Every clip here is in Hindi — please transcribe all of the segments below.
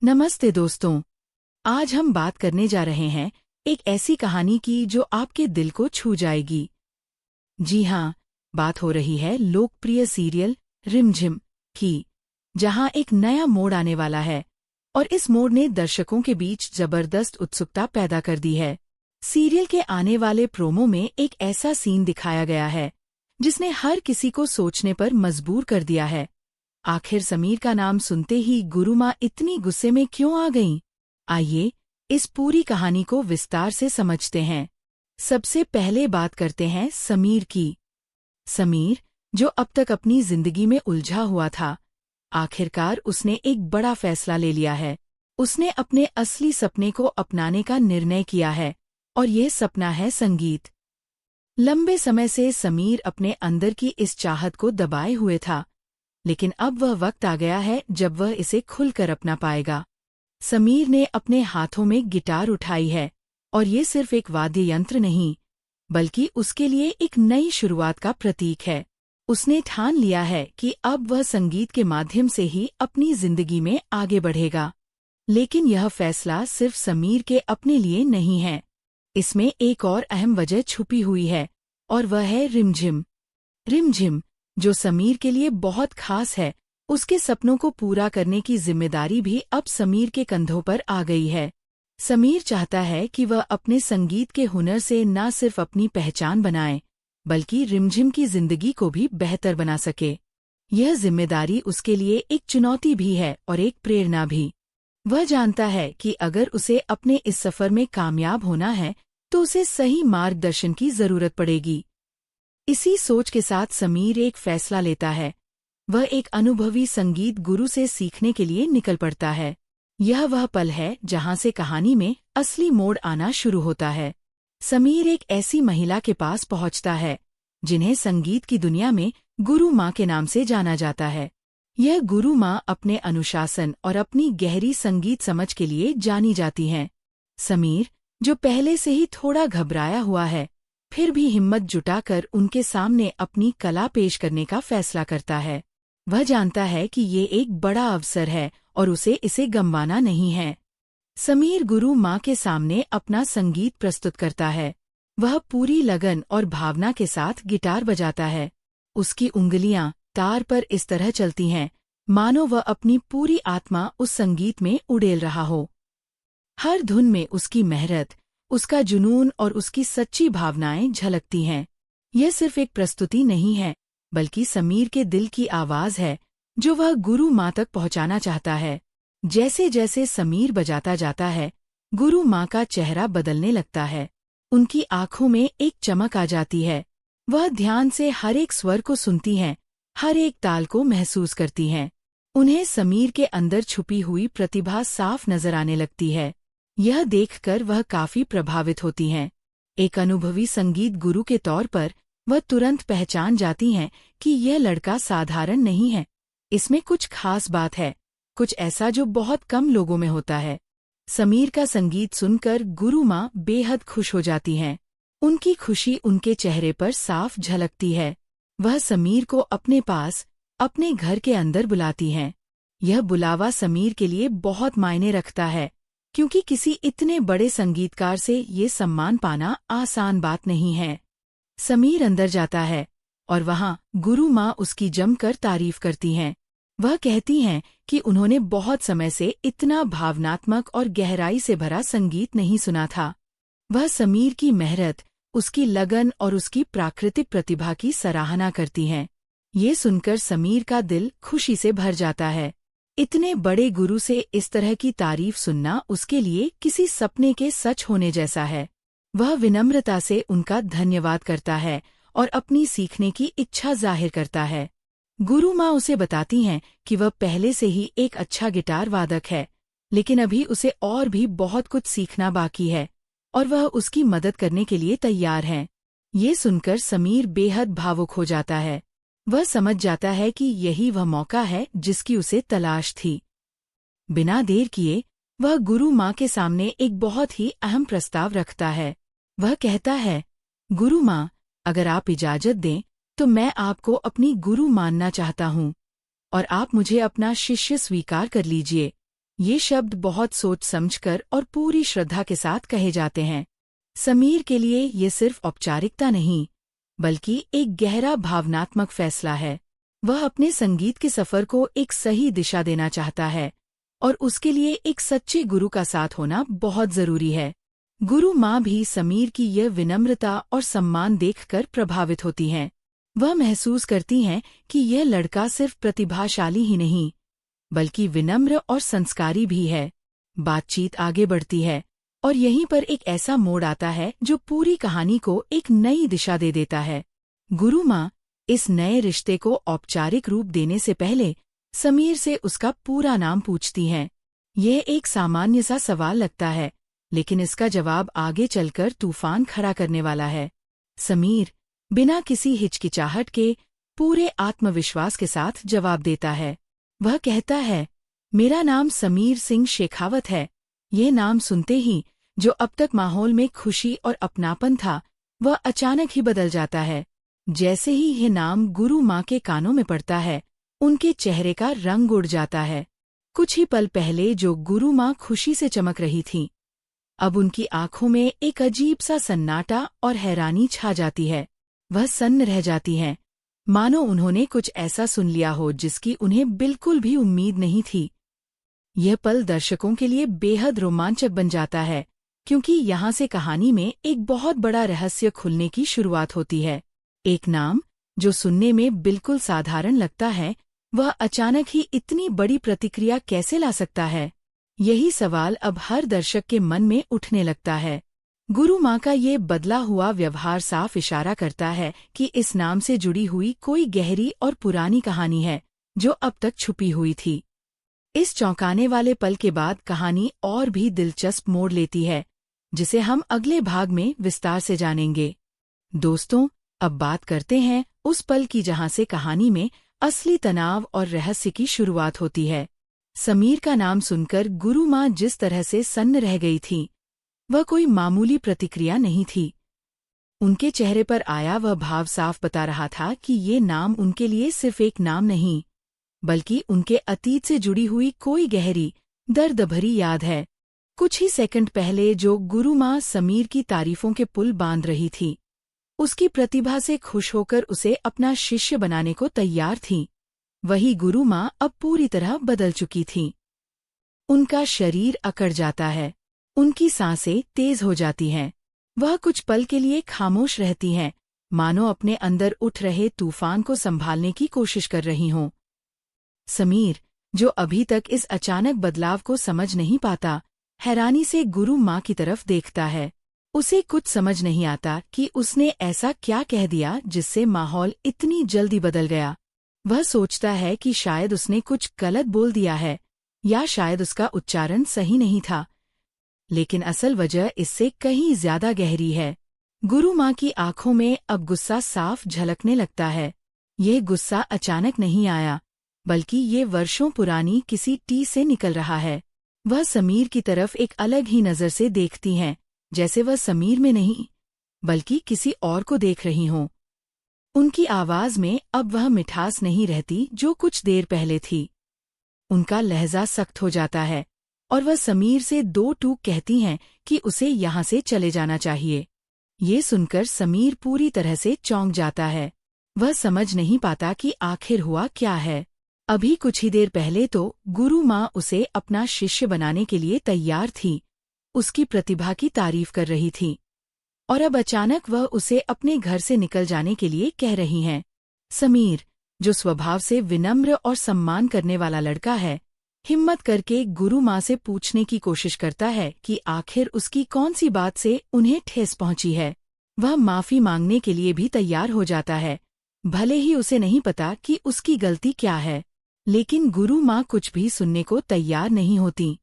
नमस्ते दोस्तों। आज हम बात करने जा रहे हैं एक ऐसी कहानी की जो आपके दिल को छू जाएगी। जी हाँ, बात हो रही है लोकप्रिय सीरियल रिमझिम की, जहां एक नया मोड़ आने वाला है और इस मोड़ ने दर्शकों के बीच जबरदस्त उत्सुकता पैदा कर दी है। सीरियल के आने वाले प्रोमो में एक ऐसा सीन दिखाया गया है जिसने हर किसी को सोचने पर मजबूर कर दिया है। आखिर समीर का नाम सुनते ही गुरुमाँ इतनी गुस्से में क्यों आ गईं? आइए इस पूरी कहानी को विस्तार से समझते हैं। सबसे पहले बात करते हैं समीर की। समीर, जो अब तक अपनी जिंदगी में उलझा हुआ था, आखिरकार उसने एक बड़ा फैसला ले लिया है। उसने अपने असली सपने को अपनाने का निर्णय किया है और यह सपना है संगीत। लंबे समय से समीर अपने अंदर की इस चाहत को दबाए हुए था, लेकिन अब वह वक्त आ गया है जब वह इसे खुलकर अपना पाएगा। समीर ने अपने हाथों में गिटार उठाई है और ये सिर्फ एक वाद्य यंत्र नहीं, बल्कि उसके लिए एक नई शुरुआत का प्रतीक है। उसने ठान लिया है कि अब वह संगीत के माध्यम से ही अपनी जिंदगी में आगे बढ़ेगा। लेकिन यह फैसला सिर्फ समीर के अपने लिए नहीं है। इसमें एक और अहम वजह छुपी हुई है और वह है रिमझिम। रिमझिम, जो समीर के लिए बहुत खास है, उसके सपनों को पूरा करने की जिम्मेदारी भी अब समीर के कंधों पर आ गई है। समीर चाहता है कि वह अपने संगीत के हुनर से न सिर्फ अपनी पहचान बनाए, बल्कि रिमझिम की जिंदगी को भी बेहतर बना सके। यह जिम्मेदारी उसके लिए एक चुनौती भी है और एक प्रेरणा भी। वह जानता है कि अगर उसे अपने इस सफर में कामयाब होना है, तो उसे सही मार्गदर्शन की जरूरत पड़ेगी। इसी सोच के साथ समीर एक फैसला लेता है। वह एक अनुभवी संगीत गुरु से सीखने के लिए निकल पड़ता है। यह वह पल है जहां से कहानी में असली मोड़ आना शुरू होता है। समीर एक ऐसी महिला के पास पहुंचता है जिन्हें संगीत की दुनिया में गुरु माँ के नाम से जाना जाता है। यह गुरु माँ अपने अनुशासन और अपनी गहरी संगीत समझ के लिए जानी जाती हैं। समीर, जो पहले से ही थोड़ा घबराया हुआ है, फिर भी हिम्मत जुटाकर उनके सामने अपनी कला पेश करने का फैसला करता है। वह जानता है कि ये एक बड़ा अवसर है और उसे इसे गंवाना नहीं है। समीर गुरु माँ के सामने अपना संगीत प्रस्तुत करता है। वह पूरी लगन और भावना के साथ गिटार बजाता है। उसकी उंगलियां तार पर इस तरह चलती हैं मानो वह अपनी पूरी आत्मा उस संगीत में उड़ेल रहा हो। हर धुन में उसकी मेहनत, उसका जुनून और उसकी सच्ची भावनाएं झलकती हैं। यह सिर्फ एक प्रस्तुति नहीं है, बल्कि समीर के दिल की आवाज है जो वह गुरु माँ तक पहुंचाना चाहता है। जैसे जैसे समीर बजाता जाता है, गुरु माँ का चेहरा बदलने लगता है। उनकी आंखों में एक चमक आ जाती है। वह ध्यान से हर एक स्वर को सुनती हैं, हर एक ताल को महसूस करती हैं। उन्हें समीर के अंदर छुपी हुई प्रतिभा साफ नजर आने लगती है। यह देखकर वह काफी प्रभावित होती हैं। एक अनुभवी संगीत गुरु के तौर पर वह तुरंत पहचान जाती हैं कि यह लड़का साधारण नहीं है। इसमें कुछ खास बात है, कुछ ऐसा जो बहुत कम लोगों में होता है। समीर का संगीत सुनकर गुरु माँ बेहद खुश हो जाती हैं। उनकी खुशी उनके चेहरे पर साफ झलकती है। वह समीर को अपने पास, अपने घर के अंदर बुलाती हैं। यह बुलावा समीर के लिए बहुत मायने रखता है, क्योंकि किसी इतने बड़े संगीतकार से ये सम्मान पाना आसान बात नहीं है। समीर अंदर जाता है और वहाँ गुरु माँ उसकी जमकर तारीफ करती हैं। वह कहती हैं कि उन्होंने बहुत समय से इतना भावनात्मक और गहराई से भरा संगीत नहीं सुना था। वह समीर की मेहनत, उसकी लगन और उसकी प्राकृतिक प्रतिभा की सराहना करती हैं। ये सुनकर समीर का दिल खुशी से भर जाता है। इतने बड़े गुरु से इस तरह की तारीफ सुनना उसके लिए किसी सपने के सच होने जैसा है। वह विनम्रता से उनका धन्यवाद करता है और अपनी सीखने की इच्छा जाहिर करता है। गुरु माँ उसे बताती हैं कि वह पहले से ही एक अच्छा गिटार वादक है, लेकिन अभी उसे और भी बहुत कुछ सीखना बाकी है और वह उसकी मदद करने के लिए तैयार हैं। ये सुनकर समीर बेहद भावुक हो जाता है। वह समझ जाता है कि यही वह मौका है जिसकी उसे तलाश थी। बिना देर किए वह गुरु माँ के सामने एक बहुत ही अहम प्रस्ताव रखता है। वह कहता है, गुरु माँ, अगर आप इजाजत दें तो मैं आपको अपनी गुरु मानना चाहता हूँ और आप मुझे अपना शिष्य स्वीकार कर लीजिए। ये शब्द बहुत सोच समझकर और पूरी श्रद्धा के साथ कहे जाते हैं। समीर के लिए ये सिर्फ औपचारिकता नहीं, बल्कि एक गहरा भावनात्मक फैसला है। वह अपने संगीत के सफर को एक सही दिशा देना चाहता है, और उसके लिए एक सच्चे गुरु का साथ होना बहुत जरूरी है। गुरु माँ भी समीर की यह विनम्रता और सम्मान देखकर प्रभावित होती हैं। वह महसूस करती हैं कि यह लड़का सिर्फ प्रतिभाशाली ही नहीं, बल्कि विनम्र और संस्कारी भी है। बातचीत आगे बढ़ती है, और यहीं पर एक ऐसा मोड़ आता है जो पूरी कहानी को एक नई दिशा दे देता है। गुरु माँ इस नए रिश्ते को औपचारिक रूप देने से पहले समीर से उसका पूरा नाम पूछती हैं। यह एक सामान्य सा सवाल लगता है, लेकिन इसका जवाब आगे चलकर तूफान खड़ा करने वाला है। समीर बिना किसी हिचकिचाहट के पूरे आत्मविश्वास के साथ जवाब देता है। वह कहता है, मेरा नाम समीर सिंह शेखावत है। यह नाम सुनते ही जो अब तक माहौल में खुशी और अपनापन था, वह अचानक ही बदल जाता है। जैसे ही यह नाम गुरु माँ के कानों में पड़ता है, उनके चेहरे का रंग उड़ जाता है। कुछ ही पल पहले जो गुरु माँ खुशी से चमक रही थीं, अब उनकी आंखों में एक अजीब सा सन्नाटा और हैरानी छा जाती है। वह सन्न रह जाती हैं, मानो उन्होंने कुछ ऐसा सुन लिया हो जिसकी उन्हें बिल्कुल भी उम्मीद नहीं थी। यह पल दर्शकों के लिए बेहद रोमांचक बन जाता है, क्योंकि यहाँ से कहानी में एक बहुत बड़ा रहस्य खुलने की शुरुआत होती है। एक नाम जो सुनने में बिल्कुल साधारण लगता है, वह अचानक ही इतनी बड़ी प्रतिक्रिया कैसे ला सकता है? यही सवाल अब हर दर्शक के मन में उठने लगता है। गुरु माँ का ये बदला हुआ व्यवहार साफ इशारा करता है कि इस नाम से जुड़ी हुई कोई गहरी और पुरानी कहानी है, जो अब तक छुपी हुई थी। इस चौंकाने वाले पल के बाद कहानी और भी दिलचस्प मोड़ लेती है, जिसे हम अगले भाग में विस्तार से जानेंगे। दोस्तों, अब बात करते हैं उस पल की जहां से कहानी में असली तनाव और रहस्य की शुरुआत होती है। समीर का नाम सुनकर गुरु माँ जिस तरह से सन्न रह गई थीं, वह कोई मामूली प्रतिक्रिया नहीं थी। उनके चेहरे पर आया वह भाव साफ बता रहा था कि ये नाम उनके लिए सिर्फ एक नाम नहीं, बल्कि उनके अतीत से जुड़ी हुई कोई गहरी, दर्द भरी याद है। कुछ ही सेकंड पहले जो गुरु माँ समीर की तारीफों के पुल बांध रही थी, उसकी प्रतिभा से खुश होकर उसे अपना शिष्य बनाने को तैयार थीं, वही गुरु माँ अब पूरी तरह बदल चुकी थीं। उनका शरीर अकड़ जाता है, उनकी सांसें तेज हो जाती हैं। वह कुछ पल के लिए खामोश रहती हैं, मानो अपने अंदर उठ रहे तूफान को संभालने की कोशिश कर रही हों। समीर, जो अभी तक इस अचानक बदलाव को समझ नहीं पाता, हैरानी से गुरु माँ की तरफ देखता है। उसे कुछ समझ नहीं आता कि उसने ऐसा क्या कह दिया जिससे माहौल इतनी जल्दी बदल गया। वह सोचता है कि शायद उसने कुछ गलत बोल दिया है, या शायद उसका उच्चारण सही नहीं था। लेकिन असल वजह इससे कहीं ज्यादा गहरी है। गुरु माँ की आंखों में अब गुस्सा साफ झलकने लगता है। यह गुस्सा अचानक नहीं आया, बल्कि ये वर्षों पुरानी किसी टी से निकल रहा है। वह समीर की तरफ एक अलग ही नज़र से देखती हैं, जैसे वह समीर में नहीं, बल्कि किसी और को देख रही हों। उनकी आवाज में अब वह मिठास नहीं रहती जो कुछ देर पहले थी। उनका लहजा सख्त हो जाता है, और वह समीर से दो टूक कहती हैं कि उसे यहाँ से चले जाना चाहिए। ये सुनकर समीर पूरी तरह से चौंक जाता है। वह समझ नहीं पाता कि आखिर हुआ क्या है। अभी कुछ ही देर पहले तो गुरु माँ उसे अपना शिष्य बनाने के लिए तैयार थी, उसकी प्रतिभा की तारीफ कर रही थी, और अब अचानक वह उसे अपने घर से निकल जाने के लिए कह रही हैं। समीर, जो स्वभाव से विनम्र और सम्मान करने वाला लड़का है, हिम्मत करके गुरु माँ से पूछने की कोशिश करता है कि आखिर उसकी कौन सी बात से उन्हें ठेस पहुंची है। वह माफी मांगने के लिए भी तैयार हो जाता है, भले ही उसे नहीं पता कि उसकी गलती क्या है। लेकिन गुरु माँ कुछ भी सुनने को तैयार नहीं होती।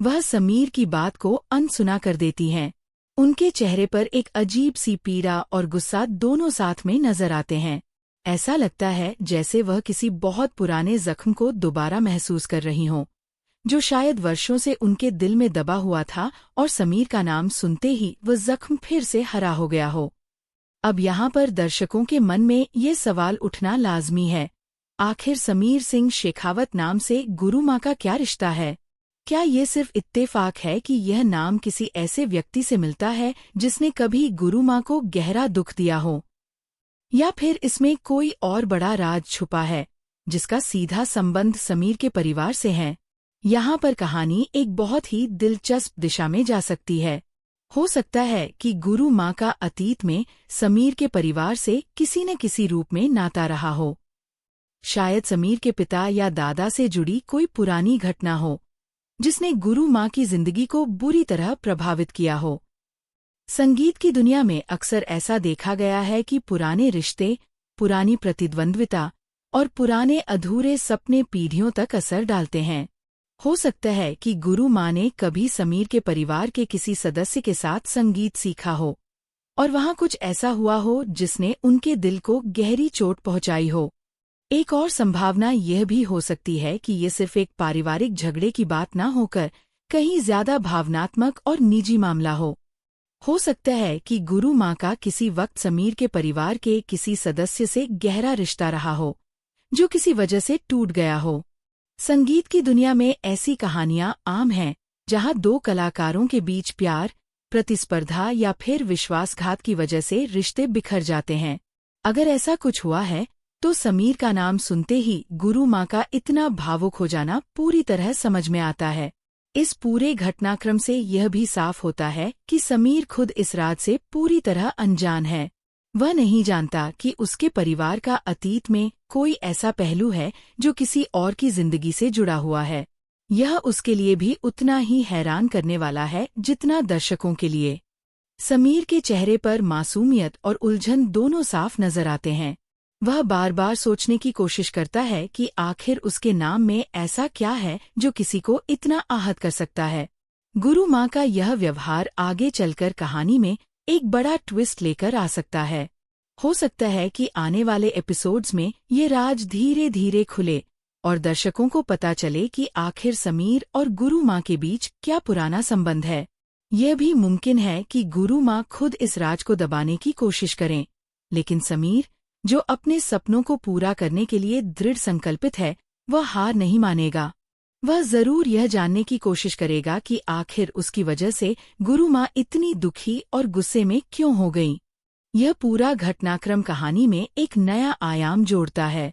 वह समीर की बात को अनसुना कर देती हैं। उनके चेहरे पर एक अजीब सी पीड़ा और गुस्सा दोनों साथ में नजर आते हैं। ऐसा लगता है जैसे वह किसी बहुत पुराने जख्म को दोबारा महसूस कर रही हों, जो शायद वर्षों से उनके दिल में दबा हुआ था, और समीर का नाम सुनते ही वह जख्म फिर से हरा हो गया हो। अब यहाँ पर दर्शकों के मन में ये सवाल उठना लाजमी है, आखिर समीर सिंह शेखावत नाम से गुरु माँ का क्या रिश्ता है? क्या ये सिर्फ इत्तेफाक है कि यह नाम किसी ऐसे व्यक्ति से मिलता है जिसने कभी गुरु माँ को गहरा दुख दिया हो, या फिर इसमें कोई और बड़ा राज छुपा है जिसका सीधा संबंध समीर के परिवार से है? यहाँ पर कहानी एक बहुत ही दिलचस्प दिशा में जा सकती है। हो सकता है कि गुरु माँ का अतीत में समीर के परिवार से किसी न किसी रूप में नाता रहा हो। शायद समीर के पिता या दादा से जुड़ी कोई पुरानी घटना हो जिसने गुरु माँ की जिंदगी को बुरी तरह प्रभावित किया हो। संगीत की दुनिया में अक्सर ऐसा देखा गया है कि पुराने रिश्ते, पुरानी प्रतिद्वंद्विता और पुराने अधूरे सपने पीढ़ियों तक असर डालते हैं। हो सकता है कि गुरु माँ ने कभी समीर के परिवार के किसी सदस्य के साथ संगीत सीखा हो और वहाँ कुछ ऐसा हुआ हो जिसने उनके दिल को गहरी चोट पहुँचाई हो। एक और संभावना यह भी हो सकती है कि ये सिर्फ एक पारिवारिक झगड़े की बात न होकर कहीं ज्यादा भावनात्मक और निजी मामला हो सकता है कि गुरु माँ का किसी वक्त समीर के परिवार के किसी सदस्य से गहरा रिश्ता रहा हो जो किसी वजह से टूट गया हो। संगीत की दुनिया में ऐसी कहानियां आम हैं जहां दो कलाकारों के बीच प्यार, प्रतिस्पर्धा या फिर विश्वासघात की वजह से रिश्ते बिखर जाते हैं। अगर ऐसा कुछ हुआ है तो समीर का नाम सुनते ही गुरु माँ का इतना भावुक हो जाना पूरी तरह समझ में आता है। इस पूरे घटनाक्रम से यह भी साफ होता है कि समीर खुद इस राज से पूरी तरह अनजान है। वह नहीं जानता कि उसके परिवार का अतीत में कोई ऐसा पहलू है जो किसी और की जिंदगी से जुड़ा हुआ है। यह उसके लिए भी उतना ही हैरान करने वाला है जितना दर्शकों के लिए। समीर के चेहरे पर मासूमियत और उलझन दोनों साफ नजर आते हैं। वह बार बार सोचने की कोशिश करता है कि आखिर उसके नाम में ऐसा क्या है जो किसी को इतना आहत कर सकता है। गुरु माँ का यह व्यवहार आगे चलकर कहानी में एक बड़ा ट्विस्ट लेकर आ सकता है। हो सकता है कि आने वाले एपिसोड्स में ये राज धीरे धीरे खुले और दर्शकों को पता चले कि आखिर समीर और गुरु माँ के बीच क्या पुराना संबंध है। यह भी मुमकिन है कि गुरु माँ खुद इस राज को दबाने की कोशिश करें, लेकिन समीर, जो अपने सपनों को पूरा करने के लिए दृढ़ संकल्पित है, वह हार नहीं मानेगा। वह जरूर यह जानने की कोशिश करेगा कि आखिर उसकी वजह से गुरु माँ इतनी दुखी और गुस्से में क्यों हो गईं। यह पूरा घटनाक्रम कहानी में एक नया आयाम जोड़ता है।